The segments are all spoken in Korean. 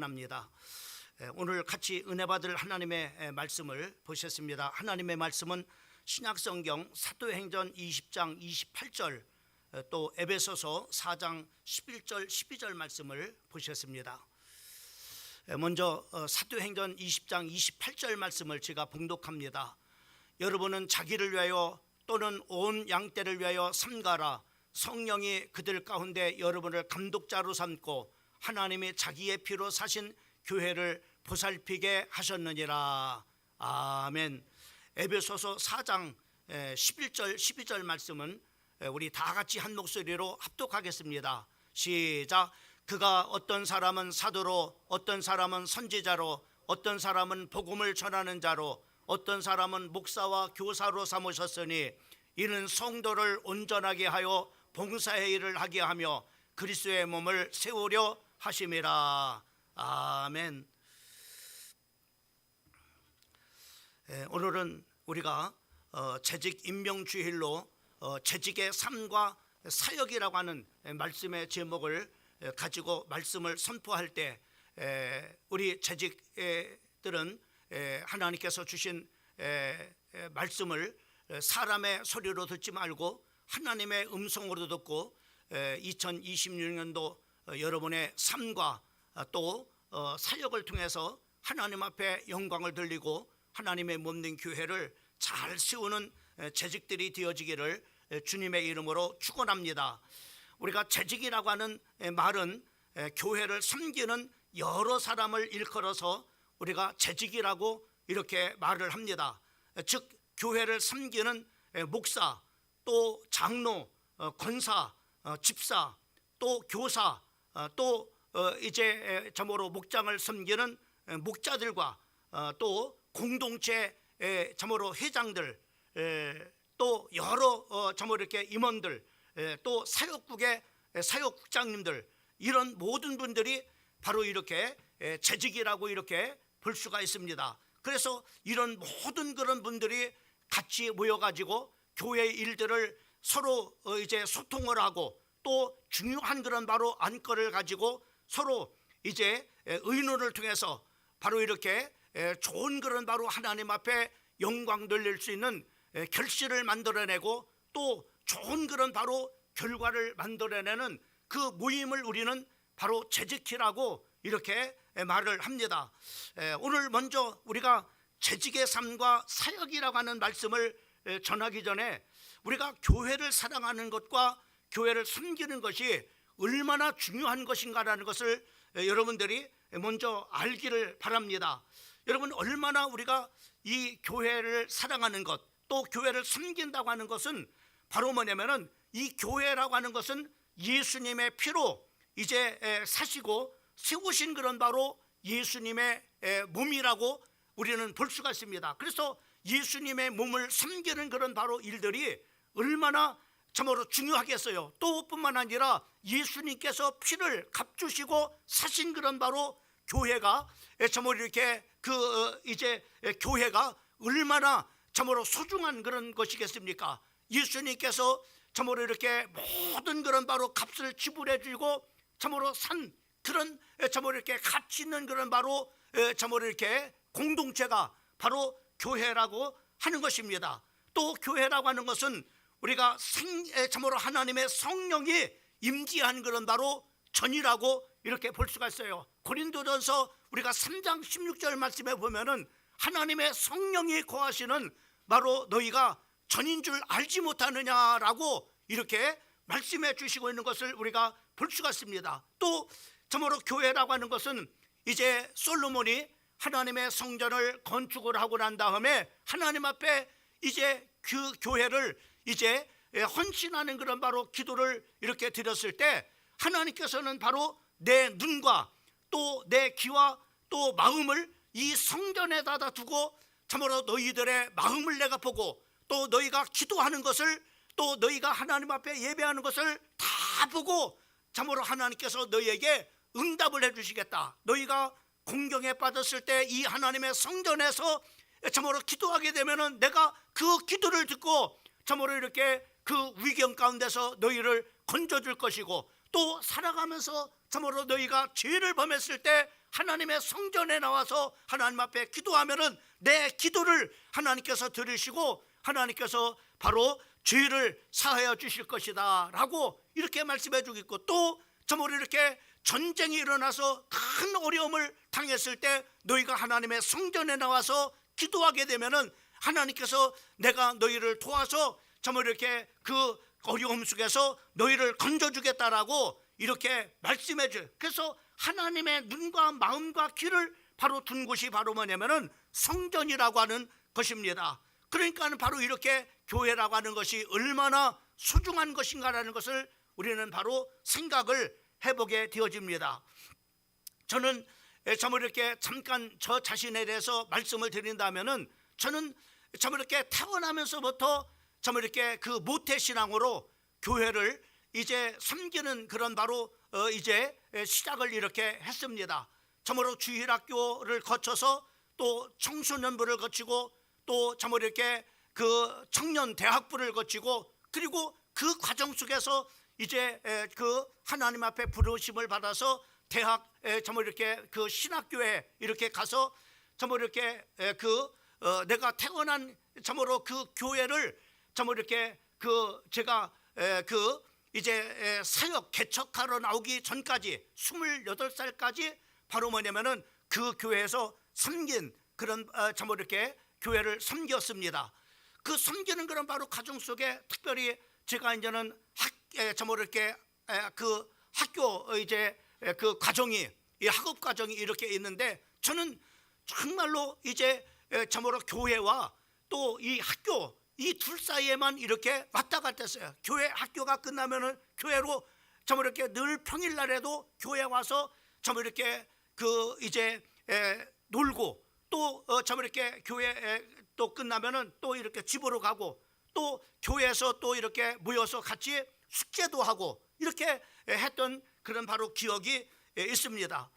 합니다. 오늘 같이 은혜 받을 하나님의 말씀을 보셨습니다. 하나님의 말씀은 신약성경 사도행전 20장 28절 또 에베소서 4장 11절 12절 말씀을 보셨습니다. 먼저 사도행전 20장 28절 말씀을 제가 봉독합니다. 여러분은 자기를 위하여 또는 온 양떼를 위하여 삼가라. 성령이 그들 가운데 여러분을 감독자로 삼고 하나님이 자기의 피로 사신 교회를 보살피게 하셨느니라. 아멘. 에베소서 4장 11절 12절 말씀은 우리 다 같이 한 목소리로 합독하겠습니다. 시작. 그가 어떤 사람은 사도로, 어떤 사람은 선지자로, 어떤 사람은 복음을 전하는 자로, 어떤 사람은 목사와 교사로 삼으셨으니 이는 성도를 온전하게 하여 봉사의 일을 하게 하며 그리스도의 몸을 세우려 하심이라. 아멘. 오늘은 우리가 재직 임명주일로 재직의 삶과 사역이라고 하는 말씀의 제목을 가지고 말씀을 선포할 때 우리 재직들은 하나님께서 주신 말씀을 사람의 소리로 듣지 말고 하나님의 음성으로 듣고 2026년도 여러분의 삶과 또 사역을 통해서 하나님 앞에 영광을 돌리고 하나님의 몸된 교회를 잘 세우는 재직들이 되어지기를 주님의 이름으로 축원합니다. 우리가 재직이라고 하는 말은 교회를 섬기는 여러 사람을 일컬어서 우리가 재직이라고 이렇게 말을 합니다. 즉 교회를 섬기는 목사, 또 장로, 권사, 집사, 또 교사, 또 이제 참으로 목장을 섬기는 목자들과 또 공동체 참으로 회장들, 또 여러 참으로 이렇게 임원들, 또 사역국의 사역국장님들, 이런 모든 분들이 바로 이렇게 재직이라고 이렇게 볼 수가 있습니다. 그래서 이런 모든 그런 분들이 같이 모여가지고 교회의 일들을 서로 이제 소통을 하고 또 중요한 그런 바로 안건을 가지고 서로 이제 의논을 통해서 바로 이렇게 좋은 그런 바로 하나님 앞에 영광 돌릴 수 있는 결실을 만들어내고 또 좋은 그런 바로 결과를 만들어내는 그 모임을 우리는 바로 재직이라고 이렇게 말을 합니다. 오늘 먼저 우리가 재직의 삶과 사역이라고 하는 말씀을 전하기 전에 우리가 교회를 사랑하는 것과 교회를 섬기는 것이 얼마나 중요한 것인가라는 것을 여러분들이 먼저 알기를 바랍니다. 여러분, 얼마나 우리가 이 교회를 사랑하는 것, 또 교회를 섬긴다고 하는 것은 바로 뭐냐면은 이 교회라고 하는 것은 예수님의 피로 이제 사시고 세우신 그런 바로 예수님의 몸이라고 우리는 볼 수가 있습니다. 그래서 예수님의 몸을 섬기는 그런 바로 일들이 얼마나 참으로 중요하겠어요. 또 뿐만 아니라 예수님께서 피를 값주시고 사신 그런 바로 교회가 참으로 이렇게 이제 교회가 얼마나 참으로 소중한 그런 것이겠습니까? 예수님께서 참으로 이렇게 모든 그런 바로 값을 지불해 주고 참으로 산 그런 참으로 이렇게 가치 있는 그런 바로 참으로 이렇게 공동체가 바로 교회라고 하는 것입니다. 또 교회라고 하는 것은 우리가 참으로 하나님의 성령이 임재한 그런 바로 전이라고 이렇게 볼 수가 있어요. 고린도전서 우리가 3장 16절 말씀에 보면은 하나님의 성령이 거하시는 바로 너희가 전인 줄 알지 못하느냐라고 이렇게 말씀해 주시고 있는 것을 우리가 볼 수가 있습니다. 또 참으로 교회라고 하는 것은 이제 솔로몬이 하나님의 성전을 건축을 하고 난 다음에 하나님 앞에 이제 그 교회를 이제 헌신하는 그런 바로 기도를 이렇게 드렸을 때 하나님께서는 바로 내 눈과 또 내 귀와 또 마음을 이 성전에다 두고 참으로 너희들의 마음을 내가 보고 또 너희가 기도하는 것을 또 너희가 하나님 앞에 예배하는 것을 다 보고 참으로 하나님께서 너희에게 응답을 해주시겠다. 너희가 공경에 빠졌을 때 이 하나님의 성전에서 참으로 기도하게 되면은 내가 그 기도를 듣고 참으로 이렇게 그 위경 가운데서 너희를 건져줄 것이고 또 살아가면서 참으로 너희가 죄를 범했을 때 하나님의 성전에 나와서 하나님 앞에 기도하면은 내 기도를 하나님께서 들으시고 하나님께서 바로 죄를 사하여 주실 것이다 라고 이렇게 말씀해 주고 있고, 또 저번에 이렇게 전쟁이 일어나서 큰 어려움을 당했을 때 너희가 하나님의 성전에 나와서 기도하게 되면은 하나님께서 내가 너희를 도와서 저번에 이렇게 그 어려움 속에서 너희를 건져주겠다라고 이렇게 말씀해 줘요. 그래서 하나님의 눈과 마음과 귀를 바로 둔 곳이 바로 뭐냐면은 성전이라고 하는 것입니다. 그러니까 바로 이렇게 교회라고 하는 것이 얼마나 소중한 것인가라는 것을 우리는 바로 생각을 해보게 되어집니다. 저는 참 이렇게 잠깐 저 자신에 대해서 말씀을 드린다면은, 저는 참 이렇게 태어나면서부터 참 이렇게 그 모태신앙으로 교회를 이제 섬기는 그런 바로 이제 시작을 이렇게 했습니다. 참으로 주일학교를 거쳐서 또 청소년부를 거치고 또 참으로 이렇게 그 청년 대학부를 거치고, 그리고 그 과정 속에서 이제 그 하나님 앞에 부르심을 받아서 대학 참으로 이렇게 그 신학교에 이렇게 가서 참으로 이렇게 내가 태어난 참으로 그 교회를 참으로 이렇게 그 제가 그 이제 사역 개척하러 나오기 전까지 28살까지 바로 뭐냐면은 그 교회에서 섬긴 그런 참으로 이렇게 교회를 섬겼습니다. 그 섬기는 그런 바로 가정 속에 특별히 제가 이제는 참으로 이렇게 그 학교 이제 그 과정이, 이 학업 과정이 이렇게 있는데, 저는 정말로 이제 참으로 교회와 또 이 학교 이 둘 사이에만 이렇게 왔다 갔다 했어요. 교회 학교가 끝나면은 교회로 참으로 이렇게 늘 평일날에도 교회 와서 참으로 이렇게 그 이제 놀고, 또 참으로 이렇게 교회 또 끝나면은 또 이렇게 집으로 가고, 또 교회에서 또 이렇게 모여서 같이 숙제도 하고 이렇게 했던 그런 바로 기억이 있습니다.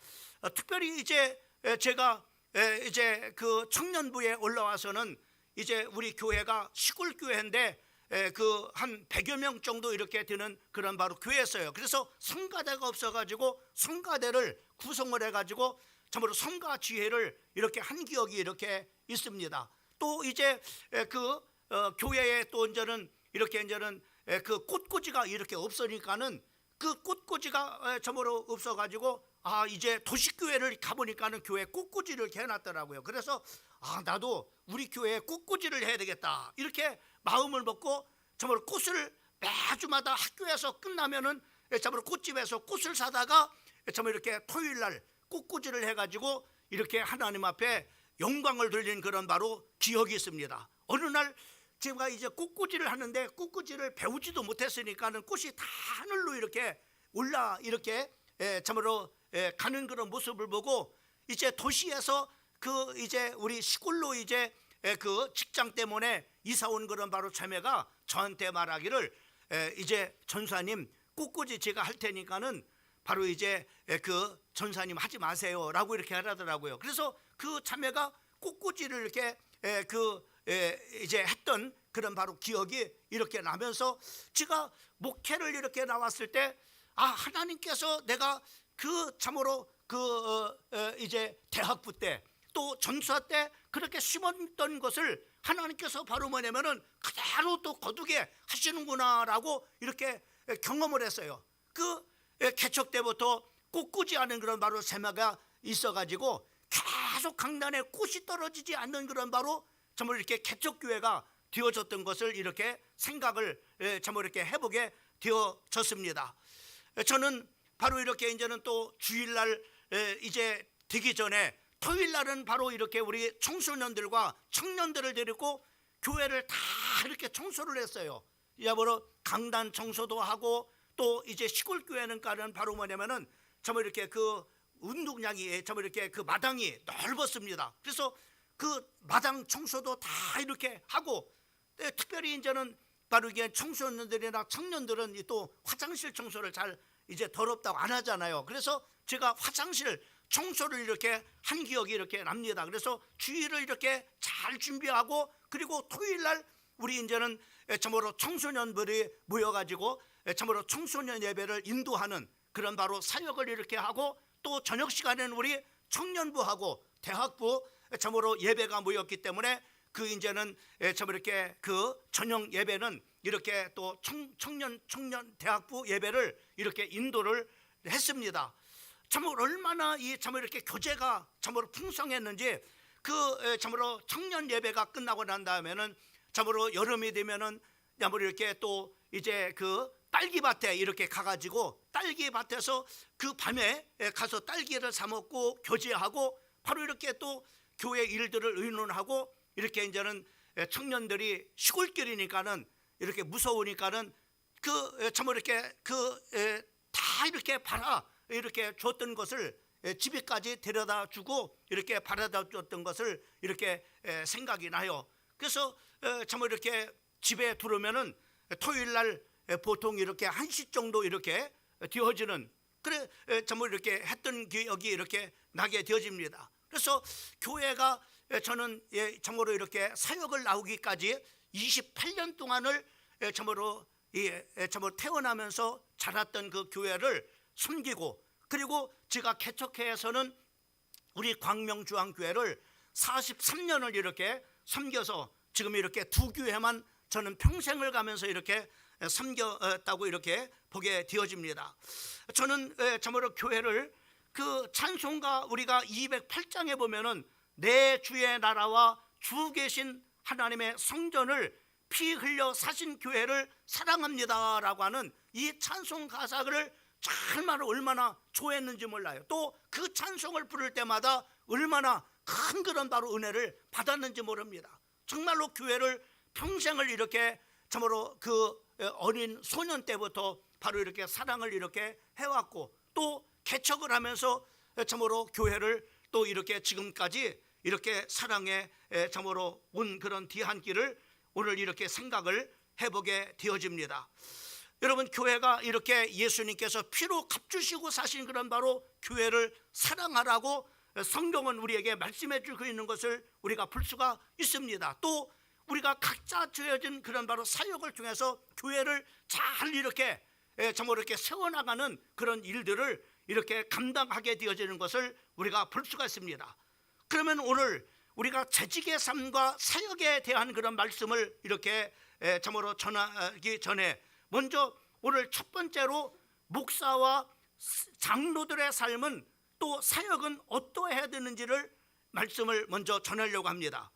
특별히 이제 제가 이제 그 청년부에 올라와서는 이제 우리 교회가 시골 교회인데 그 한 100여 명 정도 이렇게 되는 그런 바로 교회였어요. 그래서 성가대가 없어가지고 성가대를 구성을 해가지고 참으로 성가 지회를 이렇게 한 기억이 이렇게 있습니다. 또 이제 그 교회에 또 이제는 이렇게 이제는 그 꽃꽂이가 이렇게 없으니까는 그 꽃꽂이가 참으로 없어가지고 이제 도시교회를 가보니까는 교회 꽃꽂이를 이렇게 해놨더라고요. 그래서 나도 우리 교회에 꽃꽂이를 해야 되겠다 이렇게 마음을 먹고 참으로 꽃을 매주마다 학교에서 끝나면은 참으로 꽃집에서 꽃을 사다가 참으로 이렇게 토요일날 꽃꽂이를 해가지고 이렇게 하나님 앞에 영광을 돌리는 그런 바로 기억이 있습니다. 어느 날 제가 이제 꽃꽂이를 하는데 꽃꽂이를 배우지도 못했으니까는 꽃이 다 하늘로 이렇게 올라 이렇게 참으로 가는 그런 모습을 보고, 이제 도시에서 그 이제 우리 시골로 이제 그 직장 때문에 이사 온 그런 바로 자매가 저한테 말하기를 이제 전사님 꽃꽂이 제가 할 테니까는 바로 이제 그 전사님 하지 마세요라고 이렇게 하더라고요. 그래서 그 자매가 꽃꽂이를 이렇게 이제 했던 그런 바로 기억이 이렇게 나면서, 제가 목회를 이렇게 나왔을 때 하나님께서 내가 그 참으로 이제 대학부 때 또 전수화 때 그렇게 심었던 것을 하나님께서 바로 뭐냐면은 그대로 또 거두게 하시는구나라고 이렇게 경험을 했어요. 그 개척 때부터 꽃꽂이 하는 그런 바로 세마가 있어가지고 계속 강단에 꽃이 떨어지지 않는 그런 바로 정말 이렇게 개척교회가 되어졌던 것을 이렇게 생각을 정말 이렇게 해보게 되어졌습니다. 저는 바로 이렇게 이제는 또 주일날 이제 되기 전에 토요일날은 바로 이렇게 우리 청소년들과 청년들을 데리고 교회를 다 이렇게 청소를 했어요. 야보로 강단 청소도 하고, 또 이제 시골 교회는 까는 바로 뭐냐면은 정말 이렇게 그 운동장이 정말 이렇게 그 마당이 넓었습니다. 그래서 그 마당 청소도 다 이렇게 하고, 특별히 이제는 바로 이게 청소년들이나 청년들은 또 화장실 청소를 잘 이제 더럽다고 안 하잖아요. 그래서 제가 화장실 청소를 이렇게 한 기억이 이렇게 납니다. 그래서 주일을 이렇게 잘 준비하고, 그리고 토요일날 우리 이제는 참으로 청소년들이 모여가지고 참으로 청소년 예배를 인도하는 그런 바로 사역을 이렇게 하고, 또 저녁 시간에는 우리 청년부하고 대학부 참으로 예배가 모였기 때문에 그 이제는 참 이렇게 그 저녁 예배는 이렇게 또 청년 대학부 예배를 이렇게 인도를 했습니다. 참으로 얼마나 이 참으로 이렇게 교제가 참으로 풍성했는지 그 참으로 청년 예배가 끝나고 난 다음에는 참으로 여름이 되면은 참으로 이렇게 또 이제 그 딸기밭에 이렇게 가가지고 딸기밭에서 그 밤에 가서 딸기를 사 먹고 교제하고 바로 이렇게 또 교회 일들을 의논하고 이렇게 이제는 청년들이 시골길이니까는 이렇게 무서우니까는 그 참으로 이렇게 그 다 이렇게 바라 이렇게 줬던 것을 집에까지 데려다 주고 이렇게 바라다 줬던 것을 이렇게 생각이 나요. 그래서 참으로 이렇게 집에 들어오면은 토요일 날 보통 이렇게 1시 정도 이렇게 되어지는 그래 참으로 이렇게 했던 기억이 이렇게 나게 되어집니다. 그래서 교회가 저는 참으로 이렇게 사역을 나오기까지 28년 동안을 참으로 태어나면서 자랐던 그 교회를 섬기고 그리고 제가 개척회에서는 우리 광명중앙교회를 43년을 이렇게 섬겨서 지금 이렇게 두 교회만 저는 평생을 가면서 이렇게 섬겼다고 이렇게 보게 되어집니다. 저는 참으로 교회를 그 찬송가 우리가 208장에 보면은 내 주의 나라와 주 계신 하나님의 성전을 피 흘려 사신 교회를 사랑합니다라고 하는 이 찬송 가사를 정말 얼마나 좋아했는지 몰라요. 또 그 찬송을 부를 때마다 얼마나 큰 그런 바로 은혜를 받았는지 모릅니다. 정말로 교회를 평생을 이렇게 참으로 그 어린 소년 때부터 바로 이렇게 사랑을 이렇게 해왔고 또 개척을 하면서 참으로 교회를 또 이렇게 지금까지 이렇게 사랑에 참으로 온 그런 뒤한길을 오늘 이렇게 생각을 해보게 되어집니다. 여러분 교회가 이렇게 예수님께서 피로 값주시고 사신 그런 바로 교회를 사랑하라고 성경은 우리에게 말씀해 주고 있는 것을 우리가 볼 수가 있습니다. 또 우리가 각자 주어진 그런 바로 사역을 통해서 교회를 잘 이렇게 참으로 이렇게 세워나가는 그런 일들을 이렇게 감당하게 되어지는 것을 우리가 볼 수가 있습니다. 그러면 오늘 우리가 재직의 삶과 사역에 대한 그런 말씀을 이렇게 참으로 전하기 전에 먼저 오늘 첫 번째로 목사와 장로들의 삶은 또 사역은 어떠해야 되는지를 말씀을 먼저 전하려고 합니다.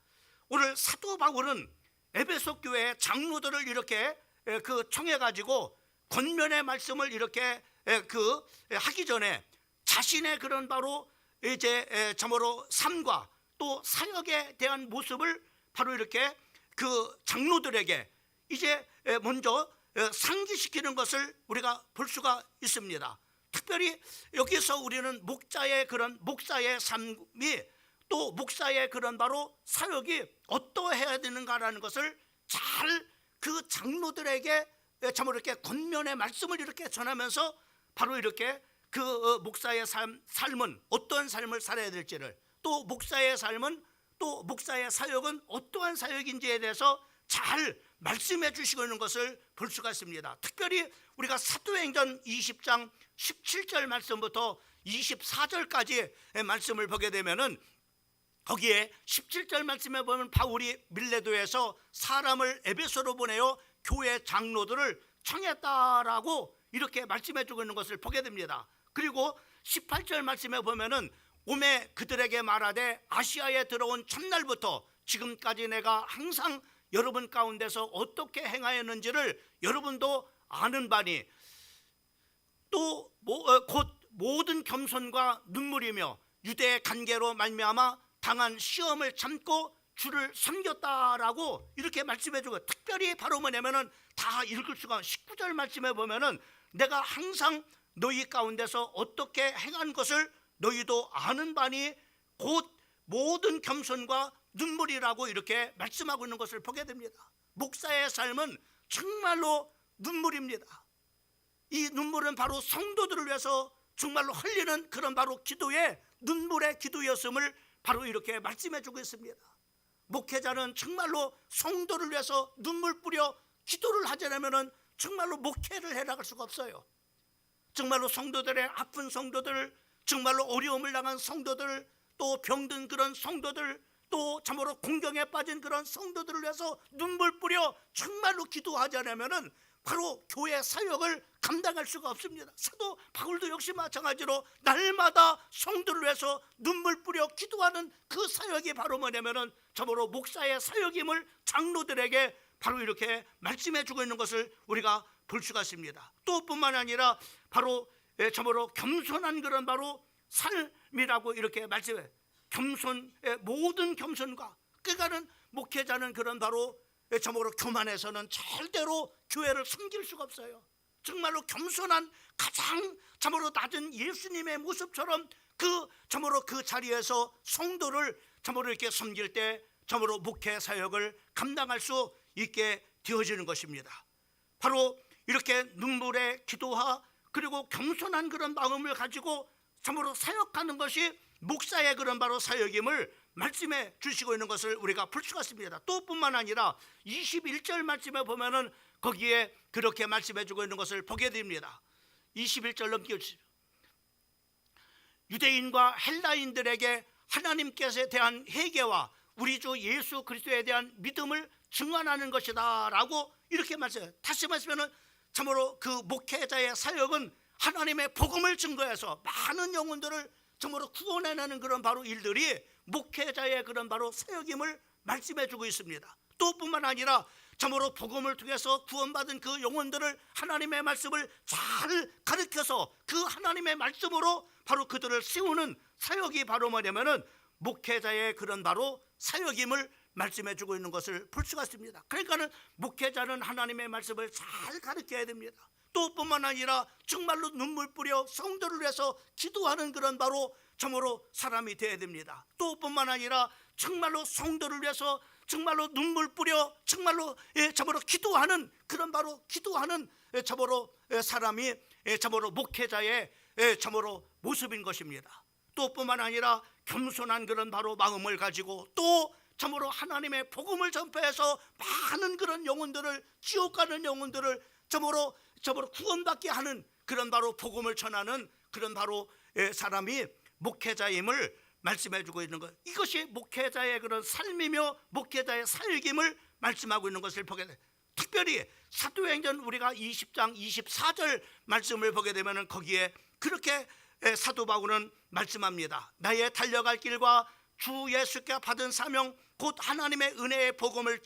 오늘 사도 바울은 에베소 교회의 장로들을 이렇게 그 청해 가지고 권면의 말씀을 이렇게 그 하기 전에 자신의 그런 바로 이제 참으로 삶과 또 사역에 대한 모습을 바로 이렇게 그 장로들에게 이제 먼저 상기시키는 것을 우리가 볼 수가 있습니다. 특별히 여기서 우리는 목자의 그런 목사의 삶이 또 목사의 그런 바로 사역이 어떠해야 되는가라는 것을 잘 그 장로들에게 참으로 이렇게 권면의 말씀을 이렇게 전하면서 바로 이렇게 그 목사의 삶은 어떠한 삶을 살아야 될지를 또 목사의 삶은 또 목사의 사역은 어떠한 사역인지에 대해서 잘 말씀해 주시고 있는 것을 볼 수가 있습니다. 특별히 우리가 사도행전 20장 17절 말씀부터 24절까지의 말씀을 보게 되면은 거기에 17절 말씀에 보면 바울이 밀레도에서 사람을 에베소로 보내어 교회 장로들을 청했다라고 이렇게 말씀해 주고 있는 것을 보게 됩니다. 그리고 18절 말씀에 보면은 오매 그들에게 말하되 아시아에 들어온 첫날부터 지금까지 내가 항상 여러분 가운데서 어떻게 행하였는지를 여러분도 아는 바니 또 곧 모든 겸손과 눈물이며 유대의 간계로 말미암아 당한 시험을 참고 주를 섬겼다라고 이렇게 말씀해 주고 특별히 바로 뭐냐면은 다 읽을 수가 19절 말씀에 보면은 내가 항상 너희 가운데서 어떻게 행한 것을 너희도 아는 바니 곧 모든 겸손과 눈물이라고 이렇게 말씀하고 있는 것을 보게 됩니다. 목사의 삶은 정말로 눈물입니다. 이 눈물은 바로 성도들을 위해서 정말로 흘리는 그런 바로 기도의 눈물의 기도였음을 바로 이렇게 말씀해 주고 있습니다. 목회자는 정말로 성도를 위해서 눈물 뿌려 기도를 하지 않으면 정말로 목회를 해나갈 수가 없어요. 정말로 성도들의 아픈 성도들을 정말로 어려움을 당한 성도들, 또 병든 그런 성도들, 또 참으로 공경에 빠진 그런 성도들을 위해서 눈물 뿌려 정말로 기도하지 않으면은 바로 교회 사역을 감당할 수가 없습니다. 사도 바울도 역시 마찬가지로 날마다 성도를 위해서 눈물 뿌려 기도하는 그 사역이 바로 뭐냐면은 참으로 목사의 사역임을 장로들에게 바로 이렇게 말씀해 주고 있는 것을 우리가 볼 수가 있습니다. 또 뿐만 아니라 바로 참으로 겸손한 그런 바로 삶이라고 이렇게 말씀해, 겸손의 모든 겸손과, 그러니까는 목회자는 그런 바로 참으로 교만해서는 절대로 교회를 섬길 수가 없어요. 정말로 겸손한 가장 참으로 낮은 예수님의 모습처럼 그 참으로 그 자리에서 성도를 참으로 이렇게 섬길 때 참으로 목회 사역을 감당할 수 있게 되어지는 것입니다. 바로 이렇게 눈물의 기도와 그리고 겸손한 그런 마음을 가지고 참으로 사역하는 것이 목사의 그런 바로 사역임을 말씀해 주시고 있는 것을 우리가 볼 수가 있습니다. 또 뿐만 아니라 21절 말씀에 보면은 거기에 그렇게 말씀해 주고 있는 것을 보게 됩니다. 21절 넘겨주시죠. 유대인과 헬라인들에게 하나님께서 대한 회개와 우리 주 예수 그리스도에 대한 믿음을 증언하는 것이다 라고 이렇게 말씀해요. 다시 말하면 참으로 그 목회자의 사역은 하나님의 복음을 증거해서 많은 영혼들을 참으로 구원해내는 그런 바로 일들이 목회자의 그런 바로 사역임을 말씀해 주고 있습니다. 또 뿐만 아니라 참으로 복음을 통해서 구원받은 그 영혼들을 하나님의 말씀을 잘 가르쳐서 그 하나님의 말씀으로 바로 그들을 세우는 사역이 바로 뭐냐면은 목회자의 그런 바로 사역임을 말씀해 주고 있는 것을 볼 수가 있습니다. 그러니까는 목회자는 하나님의 말씀을 잘 가르쳐야 됩니다. 또 뿐만 아니라 정말로 눈물 뿌려 성도를 위해서 기도하는 그런 바로 참으로 사람이 되어야 됩니다. 또 뿐만 아니라 정말로 성도를 위해서 정말로 눈물 뿌려 정말로 참으로 기도하는 그런 바로 기도하는 참으로 사람이 참으로 목회자의 참으로 모습인 것입니다. 또 뿐만 아니라 겸손한 그런 바로 마음을 가지고 또 참으로 하나님의 복음을 전파해서 많은 그런 영혼들을, 지옥 가는 영혼들을 참으로 구원받게 하는 그런 바로 복음을 전하는 그런 바로 사람이 목회자임을 말씀해 주고 있는 것, 이것이 목회자의 그런 삶이며 목회자의 사역임을 말씀하고 있는 것을 보게 돼요. 특별히 사도행전 우리가 20장 24절 말씀을 보게 되면 거기에 그렇게 사도 바울은 말씀합니다. 나의 달려갈 길과 주 예수께 받은 사명 곧 하나님의 은혜의 복음을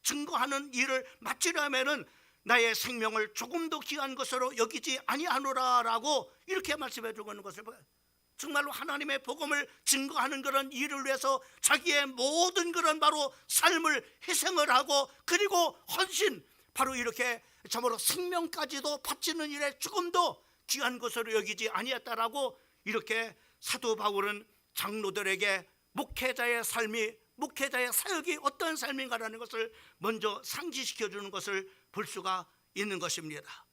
증거하는 일을 마치려면은 나의 생명을 조금도 귀한 것으로 여기지 아니하노라 라고 이렇게 말씀해 주고 있는 것을 보여요. 정말로 하나님의 복음을 증거하는 그런 일을 위해서 자기의 모든 그런 바로 삶을 희생을 하고 그리고 헌신, 바로 이렇게 참으로 생명까지도 바치는 일에 조금도 귀한 것으로 여기지 아니했다라고 이렇게 사도 바울은 장로들에게 목회자의 삶이, 목회자의 사역이 어떤 삶인가라는 것을 먼저 상기시켜 주는 것을 볼 수가 있는 것입니다.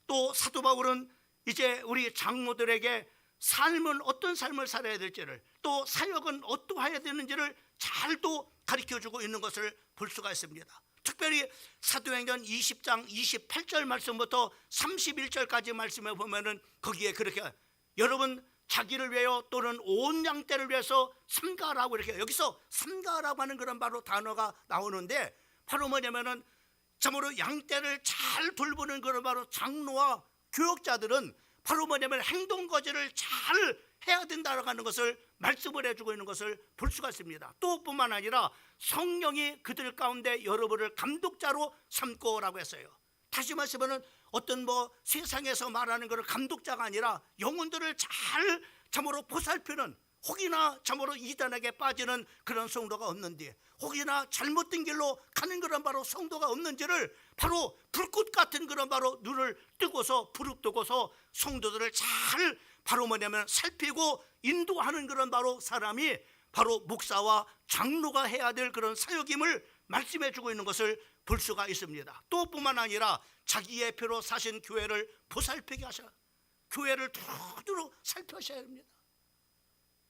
또 사도 바울은 이제 우리 장로들에게 삶은 어떤 삶을 살아야 될지를, 또 사역은 어떠해야 되는지를 잘 또 가르쳐주고 있는 것을 볼 수가 있습니다. 특별히 사도행전 20장 28절 말씀부터 31절까지 말씀에 보면은 거기에 그렇게 여러분 자기를 위하여 또는 온 양떼를 위해서 삼가라고 이렇게, 여기서 삼가라고 하는 그런 바로 단어가 나오는데 바로 뭐냐면은 참으로 양떼를 잘 돌보는 그런 바로 장로와 교역자들은 바로 뭐냐면 행동거지를 잘 해야 된다고 하는 것을 말씀을 해주고 있는 것을 볼 수가 있습니다. 또 뿐만 아니라 성령이 그들 가운데 여러분을 감독자로 삼고라고 했어요. 다시 말하면 어떤 세상에서 말하는 것을 감독자가 아니라 영혼들을 잘 참으로 보살피는, 혹이나 참으로 이단에게 빠지는 그런 성도가 없는지, 혹이나 잘못된 길로 가는 그런 바로 성도가 없는지를 바로 불꽃 같은 그런 바로 눈을 뜨고서 부릅뜨고서 성도들을 잘 바로 뭐냐면 살피고 인도하는 그런 바로 사람이 바로 목사와 장로가 해야 될 그런 사역임을 말씀해 주고 있는 것을 볼 수가 있습니다. 또 뿐만 아니라 자기의 피로 사신 교회를 보살피게 하셔, 교회를 두루두루 살펴셔야 합니다.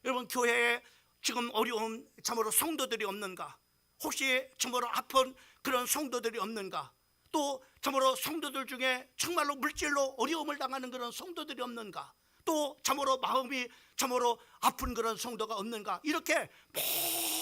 여러분, 교회에 지금 어려운 참으로 성도들이 없는가? 혹시 참으로 아픈 그런 성도들이 없는가? 또 참으로 성도들 중에 정말로 물질로 어려움을 당하는 그런 성도들이 없는가? 또 또 참으로 마음이 참으로 아픈 그런 성도가 없는가, 이렇게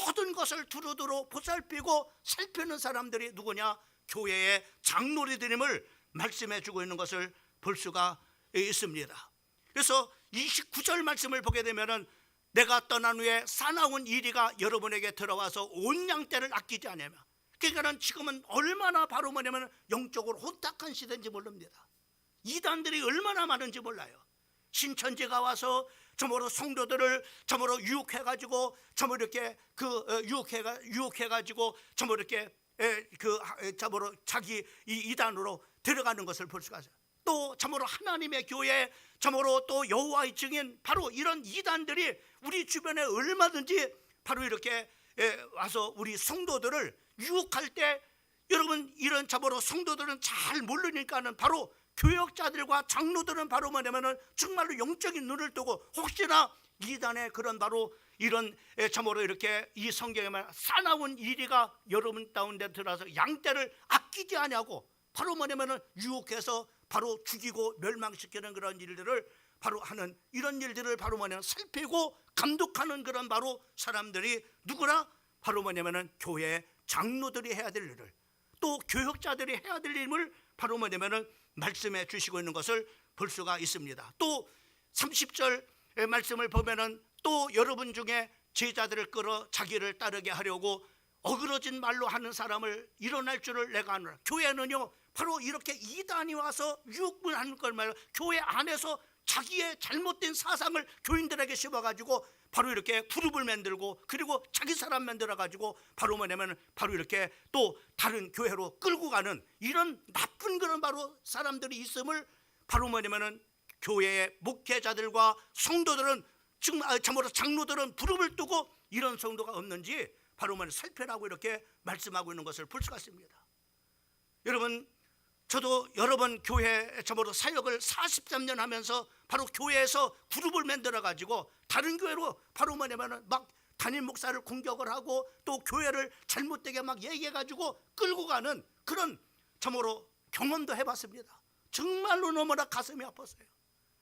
모든 것을 두루두루 보살피고 살피는 사람들이 누구냐? 교회의 장로들임을 말씀해 주고 있는 것을 볼 수가 있습니다. 그래서 29절 말씀을 보게 되면은 내가 떠난 후에 사나운 이리가 여러분에게 들어와서 온 양떼를 아끼지 않으며, 그러니까는 지금은 얼마나 바로 뭐냐면 영적으로 혼탁한 시대인지 모릅니다. 이단들이 얼마나 많은지 몰라요. 신천지가 와서 저모로 성도들을 저모로 유혹해가지고 저모로 이렇게 유혹해가지고 저모로 이렇게 저모로 자기 이단으로 들어가는 것을 볼 수가 있어요. 또 참으로 하나님의 교회, 참으로 또 여호와의 증인, 바로 이런 이단들이 우리 주변에 얼마든지 바로 이렇게 와서 우리 성도들을 유혹할 때, 여러분 이런 참으로 성도들은 잘 모르니까는 바로 교역자들과 장로들은 바로 뭐냐면은 정말로 영적인 눈을 뜨고, 혹시나 이단의 그런 바로 이런 참으로 이렇게 이 성경에 말하는 사나운 이리가 여러분 가운데 들어와서 양떼를 아끼지 아니하고 바로 뭐냐면은 유혹해서 바로 죽이고 멸망시키는 그런 일들을 바로 하는, 이런 일들을 바로 뭐냐면 살피고 감독하는 그런 바로 사람들이 누구나 바로 뭐냐면은 교회 장로들이 해야 될 일을, 또 교역자들이 해야 될 일을 바로 뭐냐면은 말씀해 주시고 있는 것을 볼 수가 있습니다. 또 30절 말씀을 보면은 또 여러분 중에 제자들을 끌어 자기를 따르게 하려고 어그러진 말로 하는 사람을 일어날 줄을 내가 아노라. 교회는요 바로 이렇게 이단이 와서 유혹하는 걸 말이에요. 교회 안에서 자기의 잘못된 사상을 교인들에게 씹어가지고 바로 이렇게 그룹을 만들고, 그리고 자기 사람 만들어가지고 바로 뭐냐면 바로 이렇게 또 다른 교회로 끌고 가는 이런 나쁜 그런 바로 사람들이 있음을 바로 뭐냐면은 교회의 목회자들과 성도들은 지금 참으로 장로들은 무릎을 두고 이런 성도가 없는지 바로 뭐냐 살펴라고 이렇게 말씀하고 있는 것을 볼 수가 있습니다. 여러분, 저도 여러 번 교회 참으로 사역을 43년 하면서 바로 교회에서 그룹을 만들어 가지고 다른 교회로 바로 뭐냐면은 막 담임 목사를 공격을 하고 또 교회를 잘못되게 막 얘기해 가지고 끌고 가는 그런 참으로 경험도 해봤습니다. 정말로 너무나 가슴이 아팠어요.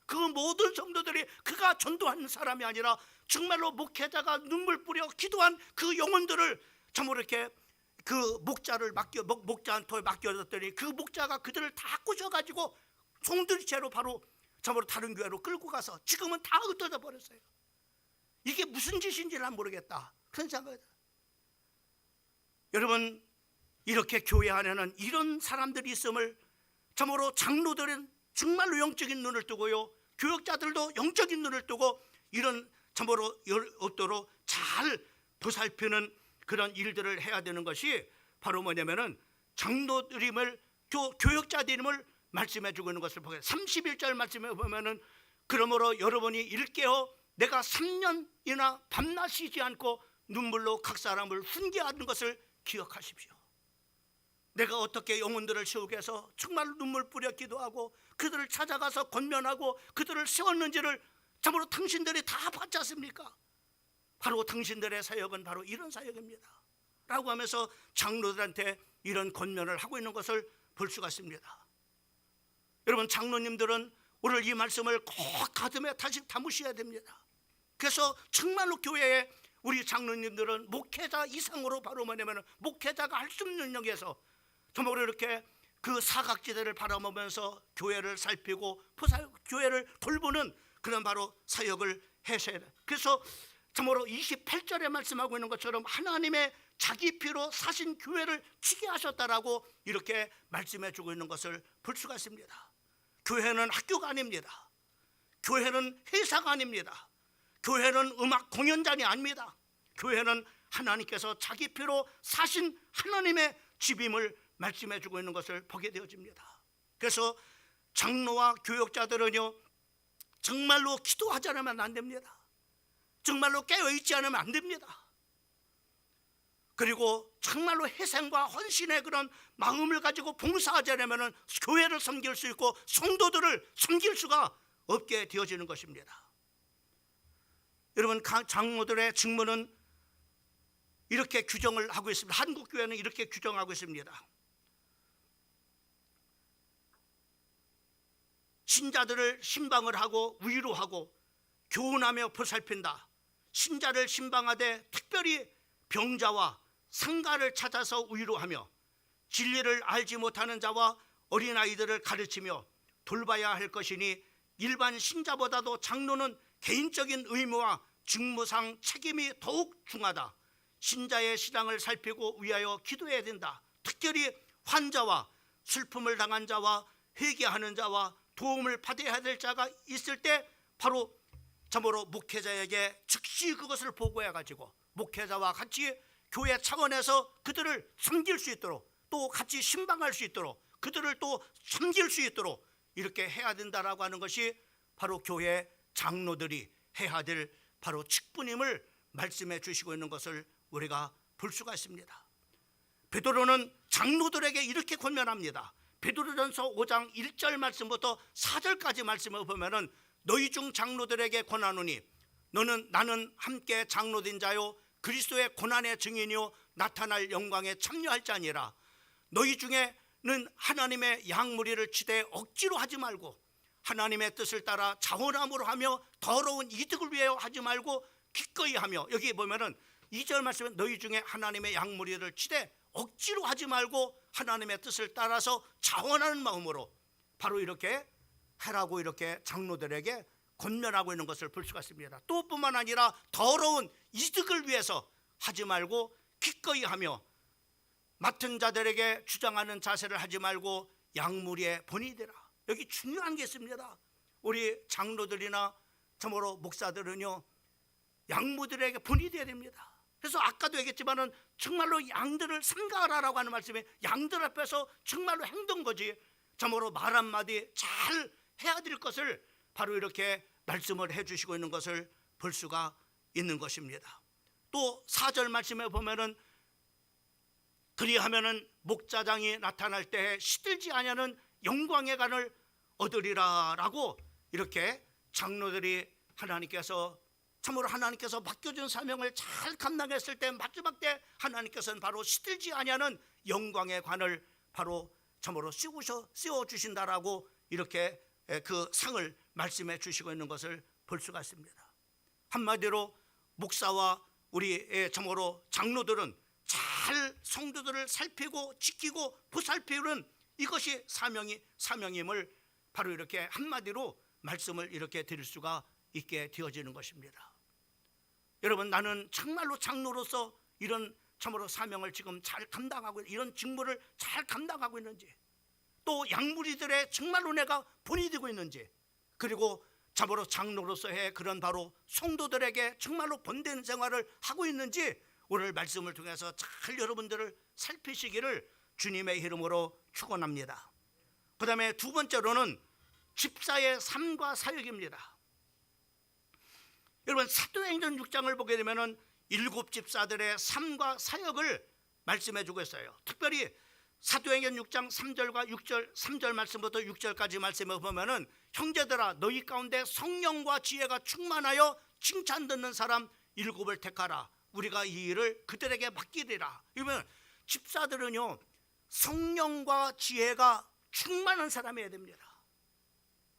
그 모든 성도들이 그가 전도하는 사람이 아니라 정말로 목회자가 눈물 뿌려 기도한 그 영혼들을 참으로 이렇게 그 목자한테 맡겨줬더니 그 목자가 그들을 다 꼬셔가지고 송두리째로 바로 참으로 다른 교회로 끌고 가서 지금은 다 흩어져 버렸어요. 이게 무슨 짓인지 난 모르겠다, 그런 생각이 들어요. 여러분, 이렇게 교회 안에는 이런 사람들이 있음을 참으로 장로들은 정말로 영적인 눈을 뜨고요, 교역자들도 영적인 눈을 뜨고 이런 참으로 없도록 잘 보살피는 그런 일들을 해야 되는 것이 바로 뭐냐면은 장로들임을, 교역자들임을 말씀해 주고 있는 것을 보게 31절 말씀에 보면은 그러므로 여러분이 일깨어 내가 3년이나 밤낮 쉬지 않고 눈물로 각 사람을 훈계하는 것을 기억하십시오. 내가 어떻게 영혼들을 세우게 해서 정말 눈물 뿌려 기도하고 그들을 찾아가서 권면하고 그들을 세웠는지를 참으로 당신들이 다 봤지 않습니까? 바로 당신들의 사역은 바로 이런 사역입니다 라고 하면서 장로들한테 이런 권면을 하고 있는 것을 볼 수가 있습니다. 여러분, 장로님들은 오늘 이 말씀을 꼭 가슴에 다시 담으셔야 됩니다. 그래서 정말로 교회에 우리 장로님들은 목회자 이상으로 바로 뭐냐면 목회자가 할 수 없는 영역에서 정말 이렇게 그 사각지대를 바라보면서 교회를 살피고 교회를 돌보는 그런 바로 사역을 하셔야 돼요. 그래서 참으로 28절에 말씀하고 있는 것처럼 하나님의 자기 피로 사신 교회를 치게 하셨다라고 이렇게 말씀해 주고 있는 것을 볼 수가 있습니다. 교회는 학교가 아닙니다. 교회는 회사가 아닙니다. 교회는 음악 공연장이 아닙니다. 교회는 하나님께서 자기 피로 사신 하나님의 집임을 말씀해 주고 있는 것을 보게 되어집니다. 그래서 장로와 교역자들은요 정말로 기도하지 않으면 안 됩니다. 정말로 깨어있지 않으면 안 됩니다. 그리고 정말로 희생과 헌신의 그런 마음을 가지고 봉사하지 않으면 교회를 섬길 수 있고 성도들을 섬길 수가 없게 되어지는 것입니다. 여러분, 장로들의 직무는 이렇게 규정을 하고 있습니다. 한국 교회는 이렇게 규정하고 있습니다. 신자들을 신방을 하고 위로하고 교훈하며 보살핀다. 신자를 신방하되 특별히 병자와 상가를 찾아서 위로하며 진리를 알지 못하는 자와 어린아이들을 가르치며 돌봐야 할 것이니 일반 신자보다도 장로는 개인적인 의무와 직무상 책임이 더욱 중하다. 신자의 신앙을 살피고 위하여 기도해야 된다. 특별히 환자와 슬픔을 당한 자와 회개하는 자와 도움을 받아야 될 자가 있을 때 바로 참으로 목회자에게 즉시 그것을 보고해 가지고 목회자와 같이 교회 차원에서 그들을 섬길 수 있도록 또 같이 신방할 수 있도록 그들을 또 섬길 수 있도록 이렇게 해야 된다라고 하는 것이 바로 교회 장로들이 해야 될 바로 직분임을 말씀해 주시고 있는 것을 우리가 볼 수가 있습니다. 베드로는 장로들에게 이렇게 권면합니다. 베드로전서 5장 1절 말씀부터 4절까지 말씀을 보면은 너희 중 장로들에게 권하노니 나는 함께 장로된 자요 그리스도의 고난의 증인이요 나타날 영광에 참여할 자니라. 너희 중에는 하나님의 양무리를 치되 억지로 하지 말고 하나님의 뜻을 따라 자원함으로 하며 더러운 이득을 위하여 하지 말고 기꺼이 하며, 여기 보면은 2절 말씀은 너희 중에 하나님의 양무리를 치되 억지로 하지 말고 하나님의 뜻을 따라서 자원하는 마음으로 바로 이렇게 하라고 이렇게 장로들에게 권면하고 있는 것을 볼 수가 있습니다. 또 뿐만 아니라 더러운 이득을 위해서 하지 말고 기꺼이 하며 맡은 자들에게 주장하는 자세를 하지 말고 양무리의 본이 되라. 여기 중요한 게 있습니다. 우리 장로들이나 참으로 목사들은요 양무들에게 본이 되어야 됩니다. 그래서 아까도 얘기했지만은 정말로 양들을 삼가하라라고 하는 말씀에 양들 앞에서 정말로 행동 거지 참으로 말 한마디 잘 해야 될 것을 바로 이렇게 말씀을 해주시고 있는 것을 볼 수가 있는 것입니다. 또 4절 말씀에 보면은 그리하면은 목자장이 나타날 때에 시들지 아니하는 영광의 간을 얻으리라라고 이렇게 장로들이 참으로 하나님께서 맡겨준 사명을 잘 감당했을 때 마지막 때 하나님께서는 바로 시들지 아니하는 영광의 관을 바로 참으로 씌워 주신다라고 이렇게 그 상을 말씀해 주시고 있는 것을 볼 수가 있습니다. 한마디로 목사와 우리 참으로 장로들은 잘 성도들을 살피고 지키고 보살피는 이것이 사명임을 바로 이렇게 한마디로 말씀을 이렇게 드릴 수가 있게 되어지는 것입니다. 여러분, 나는 정말로 장로로서 이런 참으로 사명을 지금 잘 감당하고 이런 직무를 잘 감당하고 있는지, 또 양무리들의 정말로 내가 본이 되고 있는지, 그리고 참으로 장로로서의 그런 바로 성도들에게 정말로 본된 생활을 하고 있는지 오늘 말씀을 통해서 잘 여러분들을 살피시기를 주님의 이름으로 축원합니다. 그 다음에 두 번째로는 집사의 삶과 사역입니다. 여러분, 사도행전 6장을 보게 되면은 7 집사들의 삶과 사역을 말씀해 주고 있어요. 특별히 사도행전 6장 3절과 6절 3절 말씀부터 6절까지 말씀을 보면은 형제들아 너희 가운데 성령과 지혜가 충만하여 칭찬 듣는 사람 7을 택하라. 우리가 이 일을 그들에게 맡기리라. 이러면 집사들은요 성령과 지혜가 충만한 사람이어야 됩니다.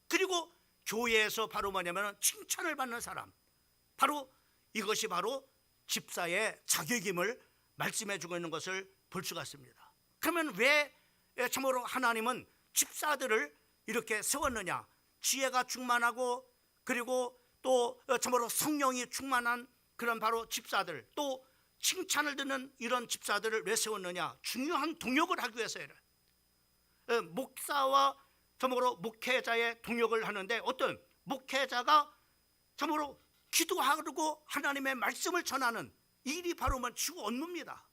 그리고 교회에서 바로 뭐냐면 칭찬을 받는 사람, 바로 이것이 바로 집사의 자격임을 말씀해 주고 있는 것을 볼 수가 있습니다. 그러면 왜 참으로 하나님은 집사들을 이렇게 세웠느냐? 지혜가 충만하고 그리고 또 참으로 성령이 충만한 그런 바로 집사들, 또 칭찬을 듣는 이런 집사들을 왜 세웠느냐? 중요한 동역을 하기 위해서예요. 목사와 참으로 목회자의 동역을 하는데, 어떤 목회자가 참으로 기도하고 하나님의 말씀을 전하는 일이 바로 주고 업무입니다.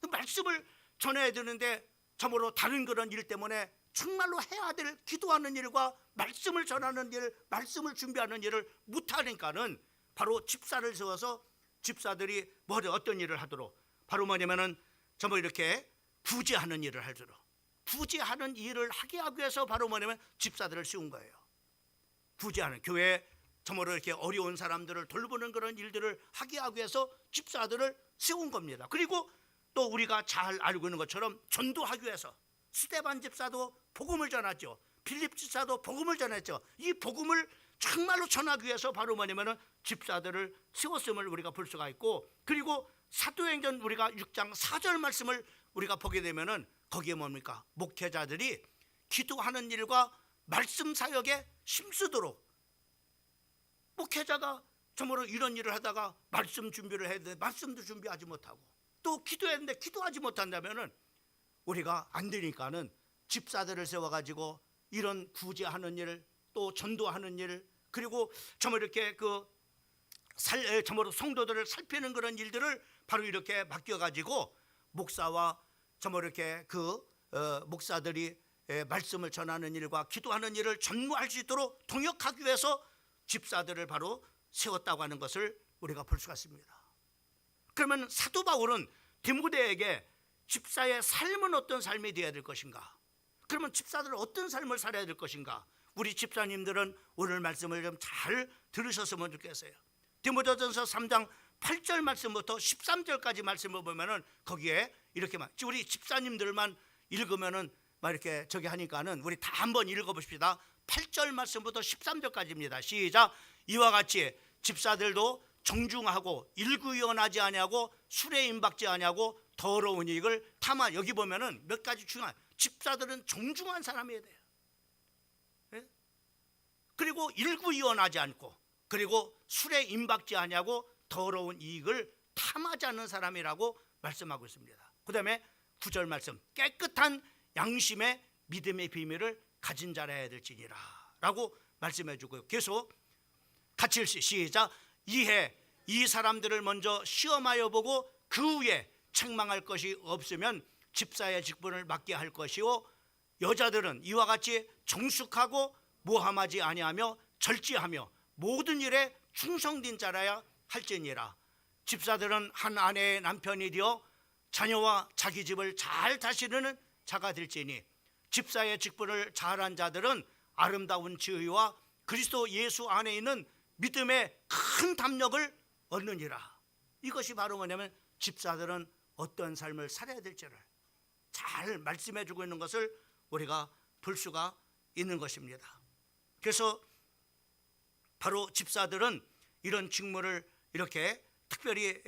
그 말씀을 전해야 되는데 참으로 다른 그런 일 때문에 정말로 해야 될 기도하는 일과 말씀을 전하는 일, 말씀을 준비하는 일을 못하니까는 바로 집사를 세워서 집사들이 어떤 일을 하도록, 바로 뭐냐면은 전부 이렇게 구제하는 일을 하도록, 구제하는 일을 하게 하기 위해서 바로 뭐냐면 집사들을 씌운 거예요. 구제하는, 교회 참으로 이렇게 어려운 사람들을 돌보는 그런 일들을 하게 하기 위해서 집사들을 세운 겁니다. 그리고 또 우리가 잘 알고 있는 것처럼 전도하기 위해서 스데반 집사도 복음을 전하죠. 빌립 집사도 복음을 전했죠. 이 복음을 정말로 전하기 위해서 바로 뭐냐면은 집사들을 세웠음을 우리가 볼 수가 있고, 그리고 사도행전 우리가 6장 4절 말씀을 우리가 보게 되면은 거기에 뭡니까? 목회자들이 기도하는 일과 말씀 사역에 힘쓰도록, 목회자가 정말로 이런 일을 하다가 말씀 준비를 해야 되는데 말씀도 준비하지 못하고 또 기도했는데 기도하지 못한다면은 우리가 안 되니까는 집사들을 세워가지고 이런 구제하는 일, 또 전도하는 일, 그리고 정말 이렇게 정말로 성도들을 살피는 그런 일들을 바로 이렇게 맡겨가지고 목사와 정말 이렇게 목사들이 말씀을 전하는 일과 기도하는 일을 전무할 수 있도록 동역하기 위해서 집사들을 바로 세웠다고 하는 것을 우리가 볼 수가 있습니다. 그러면 사도 바울은 디모데에게 집사의 삶은 어떤 삶이 되어야 될 것인가? 그러면 집사들은 어떤 삶을 살아야 될 것인가? 우리 집사님들은 오늘 말씀을 좀 잘 들으셨으면 좋겠어요. 디모데전서 3장 8절 말씀부터 13절까지 말씀을 보면은 거기에 이렇게만, 우리 집사님들만 읽으면은 막 이렇게 저기 하니까는 우리 다 한번 읽어봅시다. 8절 말씀부터 13절까지입니다. 시작. 이와 같이 집사들도 정중하고 일구연하지 아니하고 술에 임박지 아니하고 더러운 이익을 탐하. 여기 보면은 몇 가지 중요한, 집사들은 정중한 사람이어야 돼요. 예? 그리고 일구연하지 않고, 그리고 술에 임박지 아니하고 더러운 이익을 탐하지 않는 사람이라고 말씀하고 있습니다. 그 다음에 9절 말씀, 깨끗한 양심의 믿음의 비밀을 가진 자라 해야 될지니라 라고 말씀해 주고요. 계속 같이 시작. 이해 이 사람들을 먼저 시험하여 보고 그 후에 책망할 것이 없으면 집사의 직분을 맡게 할 것이요, 여자들은 이와 같이 정숙하고 모함하지 아니하며 절제하며 모든 일에 충성된 자라야 할지니라. 집사들은 한 아내의 남편이 되어 자녀와 자기 집을 잘 다스리는 자가 될지니 집사의 직분을 잘한 자들은 아름다운 지혜와 그리스도 예수 안에 있는 믿음의 큰 담력을 얻느니라. 이것이 바로 뭐냐면 집사들은 어떤 삶을 살아야 될지를 잘 말씀해 주고 있는 것을 우리가 볼 수가 있는 것입니다. 그래서 바로 집사들은 이런 직무를 이렇게 특별히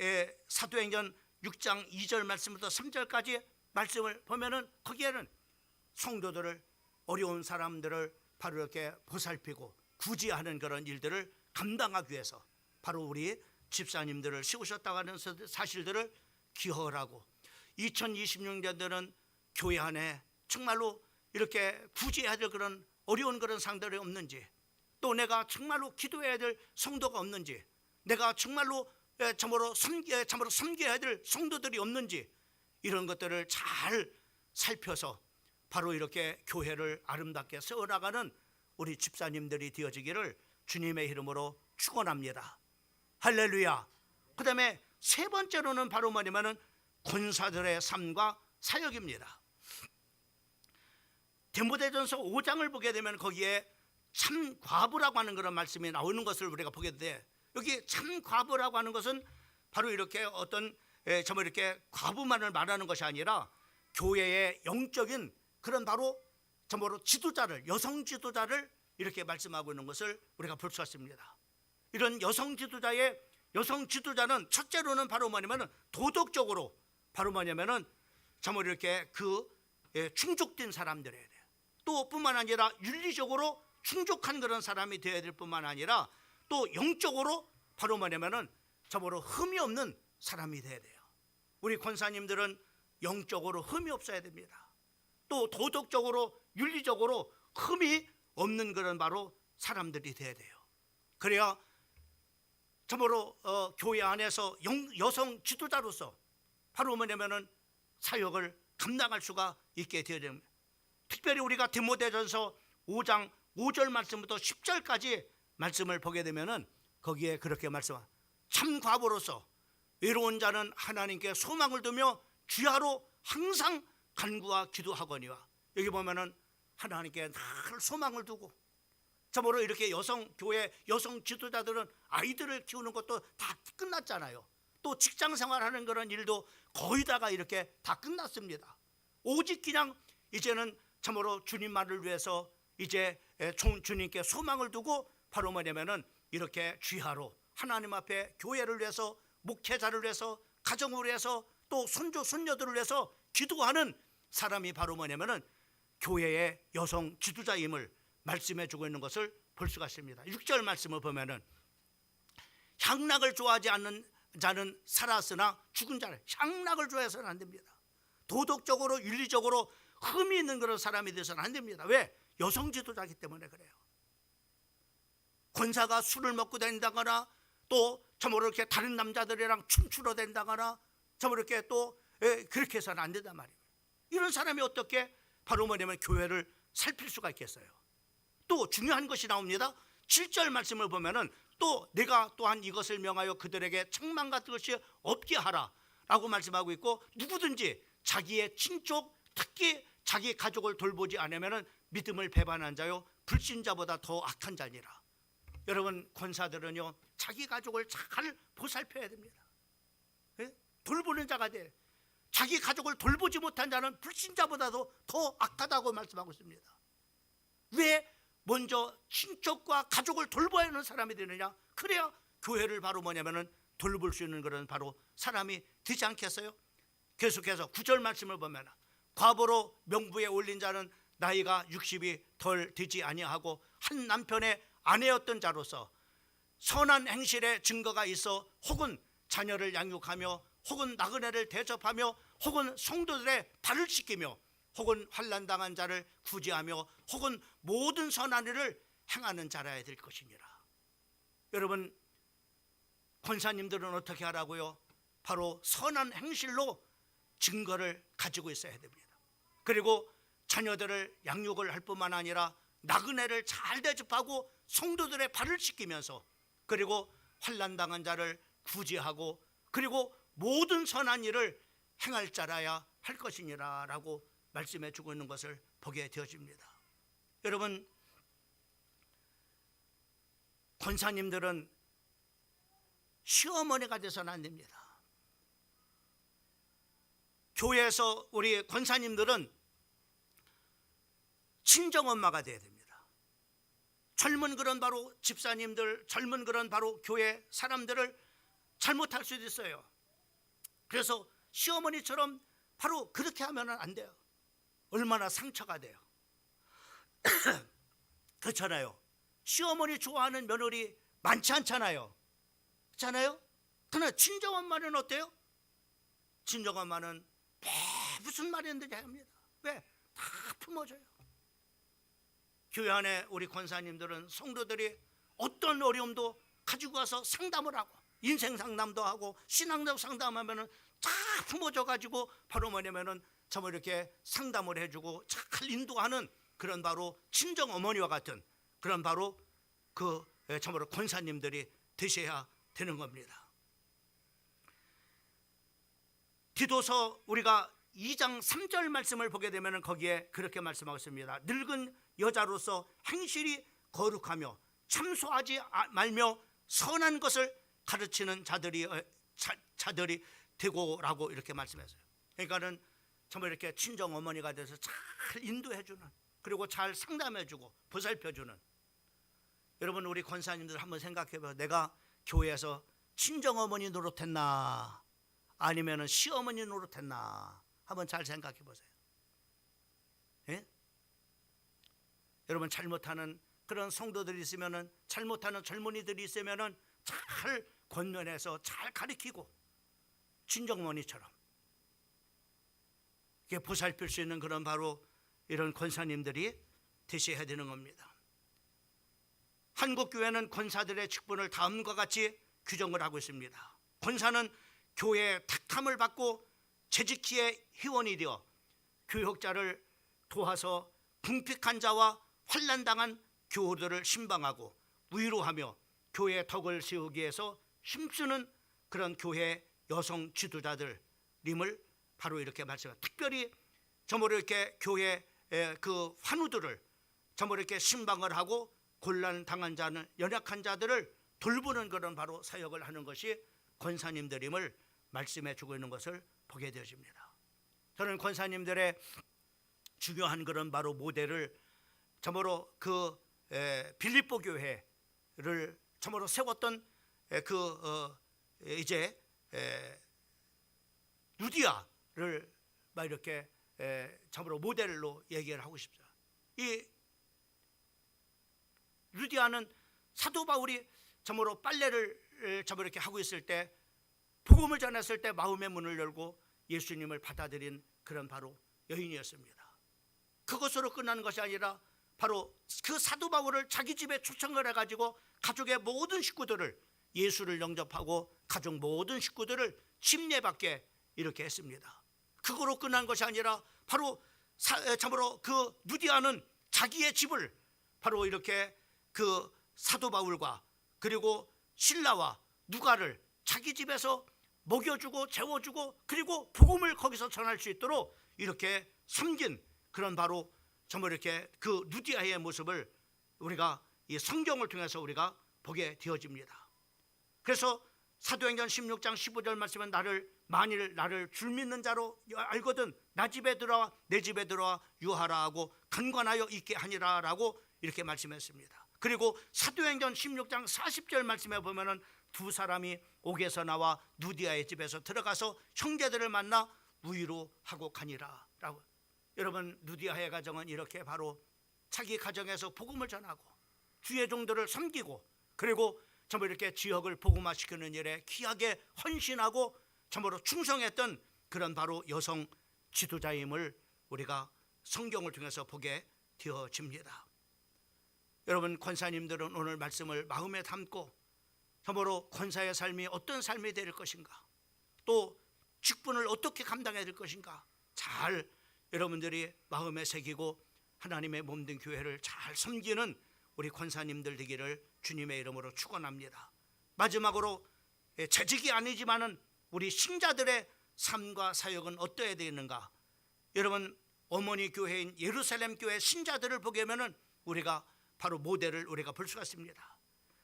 사도행전 6장 2절 말씀부터 3절까지 말씀을 보면은 거기에는 성도들을, 어려운 사람들을 바로 이렇게 보살피고 구제하는 그런 일들을 감당하기 위해서 바로 우리 집사님들을 세우셨다고 하는 사실들을 기억하고, 2026년도는 교회 안에 정말로 이렇게 구제해야 될 그런 어려운 그런 상들이 없는지, 또 내가 정말로 기도해야 될 성도가 없는지, 내가 정말로 섬겨야 될 성도들이 없는지, 이런 것들을 잘 살펴서 바로 이렇게 교회를 아름답게 세워나가는 우리 집사님들이 되어지기를 주님의 이름으로 축원합니다. 할렐루야. 그 다음에 세 번째로는 바로 뭐냐면은 권사들의 삶과 사역입니다. 디모데전서 5장을 보게 되면 거기에 참 과부라고 하는 그런 말씀이 나오는 것을 우리가 보게 돼. 여기 참 과부라고 하는 것은 바로 이렇게 어떤 정말 이렇게 과부만을 말하는 것이 아니라 교회의 영적인 그런 바로 정말로 지도자를, 여성 지도자를 이렇게 말씀하고 있는 것을 우리가 볼 수 있습니다. 이런 여성 지도자는 첫째로는 바로 뭐냐면은 도덕적으로 바로 뭐냐면은 정말 이렇게 충족된 사람들이어야 돼요. 또 뿐만 아니라 윤리적으로 충족한 그런 사람이 되어야 될 뿐만 아니라 또 영적으로 바로 뭐냐면은 정말로 흠이 없는 사람이 되어야 돼요. 우리 권사님들은 영적으로 흠이 없어야 됩니다. 또 도덕적으로, 윤리적으로 흠이 없는 그런 바로 사람들이 되어야 돼요. 그래야 정말로 교회 안에서 여성 지도자로서 바로 뭐냐면은 사역을 감당할 수가 있게 되어야 됩니다. 특별히 우리가 디모데전서 5장 5절 말씀부터 10절까지 말씀을 보게 되면은 거기에 그렇게 말씀합니다. 참 과부로서 외로운 자는 하나님께 소망을 두며 주야로 항상 간구와 기도하거니와. 여기 보면은 하나님께 늘 소망을 두고, 참으로 이렇게 교회 여성 지도자들은 아이들을 키우는 것도 다 끝났잖아요. 또 직장 생활하는 그런 일도 거의 다가 이렇게 다 끝났습니다. 오직 그냥 이제는 참으로 주님만을 위해서 이제 주님께 소망을 두고 바로 뭐냐면은 이렇게 귀하로 하나님 앞에 교회를 위해서, 목회자를 위해서, 가정을 위해서, 또 손주 손녀들을 위해서 기도하는 사람이 바로 뭐냐면은 교회의 여성 지도자임을 말씀해 주고 있는 것을 볼 수가 있습니다. 6절 말씀을 보면은 향락을 좋아하지 않는 자는 살았으나 죽은 자를, 향락을 좋아해서는 안 됩니다. 도덕적으로 윤리적으로 흠이 있는 그런 사람이 되어서는 안 됩니다. 왜? 여성 지도자이기 때문에 그래요. 권사가 술을 먹고 다닌다거나 또 저뭐 이렇게 다른 남자들이랑 춤추러 다닌다거나 저뭐 이렇게 또 그렇게 해서는 안 된단 말이에요. 이런 사람이 어떻게 바로 뭐냐면 교회를 살필 수가 있겠어요. 또 중요한 것이 나옵니다. 7절 말씀을 보면은 또 내가 또한 이것을 명하여 그들에게 책망 같은 것이 없게 하라 라고 말씀하고 있고, 누구든지 자기의 친족, 특히 자기 가족을 돌보지 않으면 믿음을 배반한 자요 불신자보다 더 악한 자니라. 여러분, 권사들은요 자기 가족을 잘 보살펴야 됩니다. 돌보는 자가 돼. 자기 가족을 돌보지 못한 자는 불신자보다도 더 악하다고 말씀하고 있습니다. 왜 먼저 친척과 가족을 돌봐야 하는 사람이 되느냐? 그래야 교회를 바로 뭐냐면은 돌볼 수 있는 그런 바로 사람이 되지 않겠어요? 계속해서 9절 말씀을 보면 과부로 명부에 올린 자는 나이가 60이 덜 되지 아니하고 한 남편의 아내였던 자로서 선한 행실의 증거가 있어 혹은 자녀를 양육하며 혹은 나그네를 대접하며 혹은 성도들의 발을 씻기며 혹은 환난당한 자를 구제하며 혹은 모든 선한 일을 행하는 자라야 될 것이니라. 여러분, 권사님들은 어떻게 하라고요? 바로 선한 행실로 증거를 가지고 있어야 됩니다. 그리고 자녀들을 양육을 할 뿐만 아니라 나그네를 잘 대접하고 성도들의 발을 씻기면서 그리고 환난당한 자를 구제하고 그리고 모든 선한 일을 행할 자라야 할 것이니라 라고 말씀해 주고 있는 것을 보게 되어집니다. 여러분, 권사님들은 시어머니가 돼서는 안 됩니다. 교회에서 우리 권사님들은 친정엄마가 돼야 됩니다. 젊은 그런 바로 집사님들, 젊은 그런 바로 교회 사람들을 잘못할 수도 있어요. 그래서 시어머니처럼 바로 그렇게 하면 안 돼요. 얼마나 상처가 돼요. 그렇잖아요. 시어머니 좋아하는 며느리 많지 않잖아요. 그렇잖아요. 그러나 친정엄마는 어때요? 친정엄마는 무슨 말이든지 합니다. 왜? 다 품어줘요. 교회 안에 우리 권사님들은 성도들이 어떤 어려움도 가지고 와서 상담을 하고 인생 상담도 하고 신앙도 상담하면은 다 품어줘 가지고 바로 뭐냐면은 참 이렇게 상담을 해주고 잘 인도하는 그런 바로 친정 어머니와 같은 그런 바로 그 참으로 권사님들이 되셔야 되는 겁니다. 디도서 우리가 2장 3절 말씀을 보게 되면 거기에 그렇게 말씀하고 있습니다. 늙은 여자로서 행실이 거룩하며 참소하지 말며 선한 것을 가르치는 자들이 되고라고 이렇게 말씀했어요. 그러니까는 정말 이렇게 친정 어머니가 돼서 잘 인도해주는, 그리고 잘 상담해주고 보살펴주는. 여러분, 우리 권사님들 한번 생각해봐요. 내가 교회에서 친정 어머니 노릇했나 아니면은 시어머니 노릇했나 한번 잘 생각해보세요. 예? 여러분, 잘못하는 그런 성도들이 있으면은, 잘못하는 젊은이들이 있으면은 잘 권면해서 잘 가르치고 친정어머니처럼 이렇게 보살필 수 있는 그런 바로 이런 권사님들이 되셔야 되는 겁니다. 한국교회는 권사들의 직분을 다음과 같이 규정을 하고 있습니다. 권사는 교회의 택함을 받고 재직기의 회원이 되어 교역자를 도와서 궁핍한 자와 환난당한 교우들을 신방하고 위로하며 교회의 덕을 세우기 위해서 힘쓰는 그런 교회 여성 지도자들임을 바로 이렇게 말씀합니다. 특별히 저모로 이렇게 교회 그 환우들을 저모로 이렇게 신방을 하고 곤란 당한 자는 연약한 자들을 돌보는 그런 바로 사역을 하는 것이 권사님들임을 말씀해 주고 있는 것을 보게 되어집니다. 저는 권사님들의 중요한 그런 바로 모델을 참으로 그 빌립보 교회를 참으로 세웠던 이제 루디아를 막 이렇게 참으로 모델로 얘기를 하고 싶다. 이 루디아는 사도 바울이 참으로 빨래를 참으로 이렇게 하고 있을 때, 복음을 전했을 때 마음의 문을 열고 예수님을 받아들인 그런 바로 여인이었습니다. 그것으로 끝나는 것이 아니라 바로 그 사도 바울을 자기 집에 초청을 해가지고 가족의 모든 식구들을 예수를 영접하고 가족 모든 식구들을 침례받게 이렇게 했습니다. 그거로 끝난 것이 아니라 바로 참으로 그 루디아는 자기의 집을 바로 이렇게 그 사도 바울과 그리고 신라와 누가를 자기 집에서 먹여주고 재워주고 그리고 복음을 거기서 전할 수 있도록 이렇게 섬긴 그런 바로 정말 이렇게 그 루디아의 모습을 우리가 이 성경을 통해서 우리가 보게 되어집니다. 그래서 사도행전 16장 15절 말씀은 만일 나를 줄 믿는 자로 알거든 나 집에 들어와 내 집에 들어와 유하라 하고 간관하여 있게 하니라 라고 이렇게 말씀했습니다. 그리고 사도행전 16장 40절 말씀에 보면은 두 사람이 옥에서 나와 루디아의 집에서 들어가서 형제들을 만나 위로하고 가니라 라고. 여러분, 루디아의 가정은 이렇게 바로 자기 가정에서 복음을 전하고 주의 종들을 섬기고 그리고 정말 이렇게 지역을 복음화시키는 일에 귀하게 헌신하고 참으로 충성했던 그런 바로 여성 지도자임을 우리가 성경을 통해서 보게 되어집니다. 여러분, 권사님들은 오늘 말씀을 마음에 담고 참으로 권사의 삶이 어떤 삶이 될 것인가, 또 직분을 어떻게 감당해야 될 것인가 잘 여러분들이 마음에 새기고 하나님의 몸된 교회를 잘 섬기는 우리 권사님들 되기를 주님의 이름으로 축원합니다. 마지막으로 재직이 아니지만은 우리 신자들의 삶과 사역은 어떠해야 되는가? 여러분, 어머니 교회인 예루살렘 교회 신자들을 보게 하면은 우리가 바로 모델을 우리가 볼 수가 있습니다.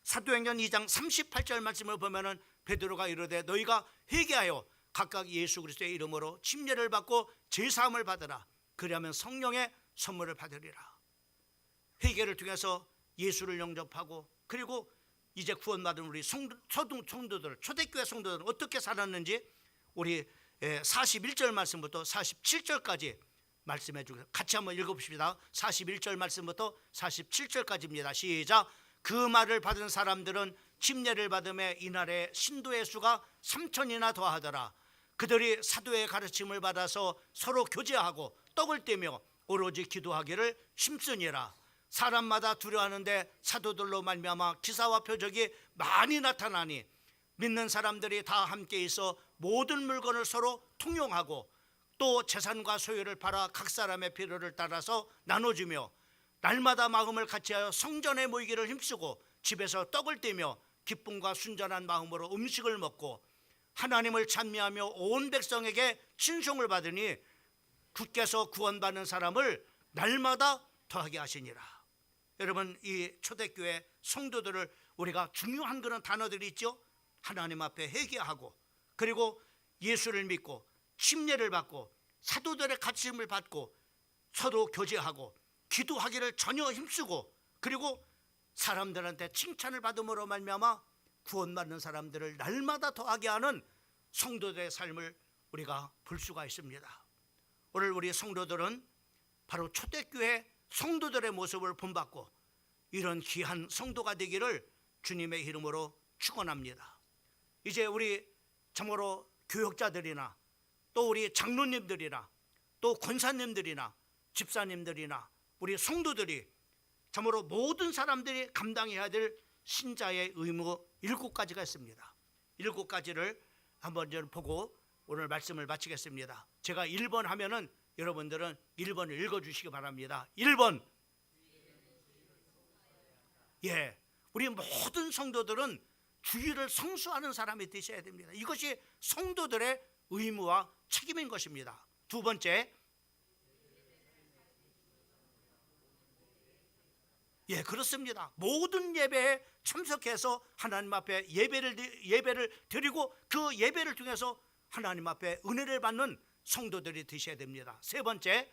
사도행전 2장 38절 말씀을 보면은 베드로가 이르되 너희가 회개하여 각각 예수 그리스도의 이름으로 침례를 받고 제사함을 받으라. 그리하면 성령의 선물을 받으리라. 회개를 통해서 예수를 영접하고 그리고 이제 구원받은 우리 성도들, 초대교회 성도들은 어떻게 살았는지 우리 41절 말씀부터 47절까지 말씀해 주세요. 같이 한번 읽어봅시다. 41절 말씀부터 47절까지입니다. 시작. 그 말을 받은 사람들은 침례를 받음에 이날에 신도의 수가 3,000이나 더하더라. 그들이 사도의 가르침을 받아서 서로 교제하고 떡을 떼며 오로지 기도하기를 힘쓰니라. 사람마다 두려워하는데 사도들로 말미암아 기사와 표적이 많이 나타나니 믿는 사람들이 다 함께 있어 모든 물건을 서로 통용하고 또 재산과 소유를 팔아 각 사람의 필요를 따라서 나눠주며 날마다 마음을 같이하여 성전에 모이기를 힘쓰고 집에서 떡을 떼며 기쁨과 순전한 마음으로 음식을 먹고 하나님을 찬미하며 온 백성에게 친송을 받으니 주께서 구원받는 사람을 날마다 더하게 하시니라. 여러분, 이 초대교회 성도들을 우리가 중요한 그런 단어들이 있죠. 하나님 앞에 회개하고 그리고 예수를 믿고 침례를 받고 사도들의 가르침을 받고 서로 교제하고 기도하기를 전혀 힘쓰고 그리고 사람들한테 칭찬을 받음으로 말미암아 구원받는 사람들을 날마다 더하게 하는 성도들의 삶을 우리가 볼 수가 있습니다. 오늘 우리 성도들은 바로 초대교회 성도들의 모습을 본받고 이런 귀한 성도가 되기를 주님의 이름으로 축원합니다. 이제 우리 참으로 교역자들이나 또 우리 장로님들이나 또 권사님들이나 집사님들이나 우리 성도들이 참으로 모든 사람들이 감당해야 될 신자의 의무 7가지가 있습니다. 7가지를 한번 좀 보고 오늘 말씀을 마치겠습니다. 제가 1번 하면은 여러분들은 1번을 읽어주시기 바랍니다. 1번. 예, 우리 모든 성도들은 주의를 성수하는 사람이 되셔야 됩니다. 이것이 성도들의 의무와 책임인 것입니다. 2번째, 예, 그렇습니다. 모든 예배에 참석해서 하나님 앞에 예배를 드리고 그 예배를 통해서 하나님 앞에 은혜를 받는 성도들이 되셔야 됩니다. 3번째,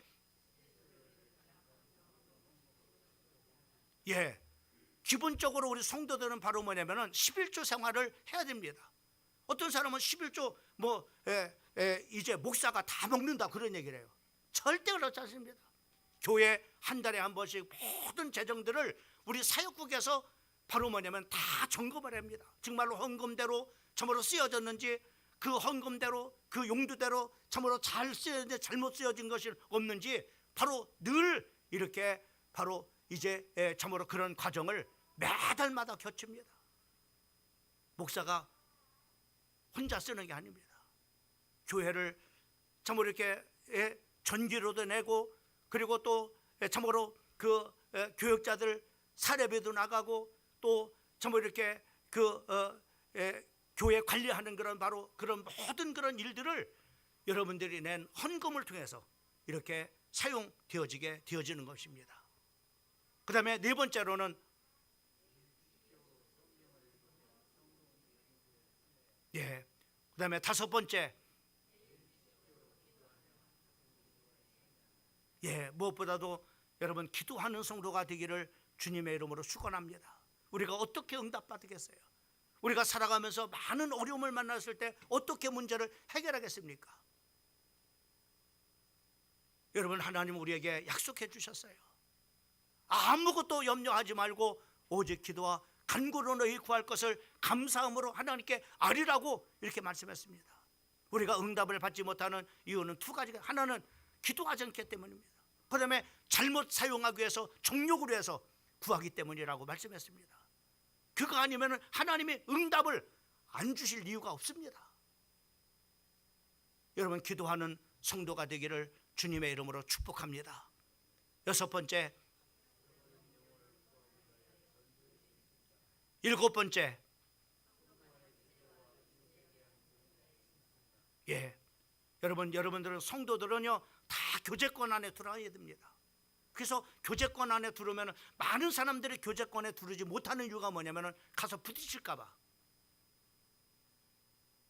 예, 기본적으로 우리 성도들은 바로 뭐냐면은 11조 생활을 해야 됩니다. 어떤 사람은 11조 이제 목사가 다 먹는다 그런 얘기를 해요. 절대 그렇지 않습니다. 교회 한 달에 한 번씩 모든 재정들을 우리 사역국에서 바로 뭐냐면 다 점검을 합니다. 정말로 헌금대로 참으로 쓰여졌는지, 그 헌금대로 그 용도대로 참으로 잘 쓰여졌는지 잘못 쓰여진 것이 없는지 바로 늘 이렇게 바로 이제 참으로 그런 과정을 매달마다 거칩니다. 목사가 혼자 쓰는 게 아닙니다. 교회를 참으로 이렇게 전기료도 내고, 그리고 또 참으로 그 교역자들 사례비도 나가고, 또 참으로 이렇게 교회 관리하는 그런 바로 그런 모든 그런 일들을 여러분들이 낸 헌금을 통해서 이렇게 되어지는 것입니다. 그 다음에 네 번째로는 그 다음에 다섯 번째, 무엇보다도 여러분 기도하는 성도가 되기를 주님의 이름으로 축원합니다. 우리가 어떻게 응답받겠어요? 우리가 살아가면서 많은 어려움을 만났을 때 어떻게 문제를 해결하겠습니까? 여러분, 하나님 우리에게 약속해 주셨어요. 아무것도 염려하지 말고 오직 기도와 간구로 너희 구할 것을 감사함으로 하나님께 아뢰라고 이렇게 말씀했습니다. 우리가 응답을 받지 못하는 이유는 두 가지가, 하나는 기도하지 않기 때문입니다. 그 다음에 잘못 사용하기 위해서 정욕으로 해서 구하기 때문이라고 말씀했습니다. 그거 아니면 하나님이 응답을 안 주실 이유가 없습니다. 여러분, 기도하는 성도가 되기를 주님의 이름으로 축복합니다. 여섯 번째, 일곱 번째, 여러분들은 성도들은요 다 교제권 안에 들어야 됩니다. 그래서 교제권 안에 들어오면 많은 사람들이 교제권에 들어오지 못하는 이유가 뭐냐면 가서 부딪힐까 봐.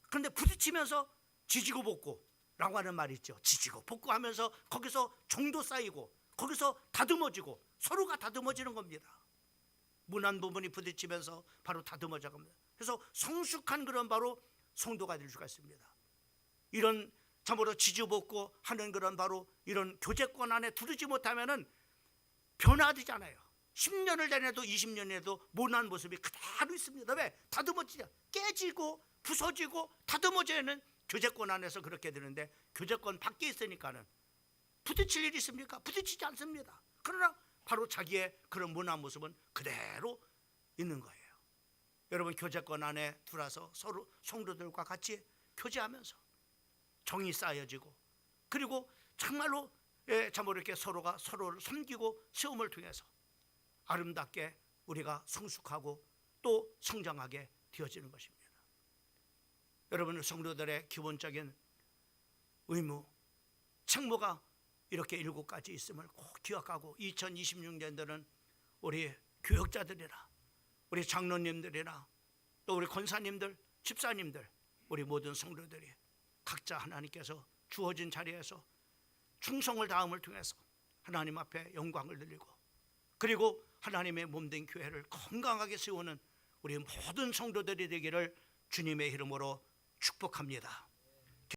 그런데 부딪히면서 지지고 볶고라고 하는 말이 있죠. 지지고 볶고 하면서 거기서 정도 쌓이고 거기서 다듬어지고 서로가 다듬어지는 겁니다. 문안 부분이 부딪히면서 바로 다듬어져 갑니다. 그래서 성숙한 그런 바로 성도가 될 수가 있습니다. 이런 참으로 지지볶고 하는 그런 바로 이런 교제권 안에 두르지 못하면은 변화되잖아요. 10년을 다녀도 20년에도 못난 모습이 그대로 있습니다. 왜? 다듬어지죠. 깨지고 부서지고 다듬어져야는 교제권 안에서 그렇게 되는데, 교제권 밖에 있으니까는 부딪힐 일이 있습니까? 부딪히지 않습니다. 그러나 바로 자기의 그런 못난 모습은 그대로 있는 거예요. 여러분, 교제권 안에 들어와서 서로 성도들과 같이 교제하면서 정이 쌓여지고, 그리고 정말로 참으로 이렇게 서로가 서로를 섬기고 세움을 통해서 아름답게 우리가 성숙하고 또 성장하게 되어지는 것입니다. 여러분, 성도들의 기본적인 의무, 책무가 이렇게 7가지 있음을 꼭 기억하고 2026년도는 우리 교역자들이나 우리 장로님들이나 또 우리 권사님들, 집사님들, 우리 모든 성도들이 각자 하나님께서 주어진 자리에서 충성을 다함을 통해서 하나님 앞에 영광을 돌리고, 그리고 하나님의 몸된 교회를 건강하게 세우는 우리 모든 성도들이 되기를 주님의 이름으로 축복합니다.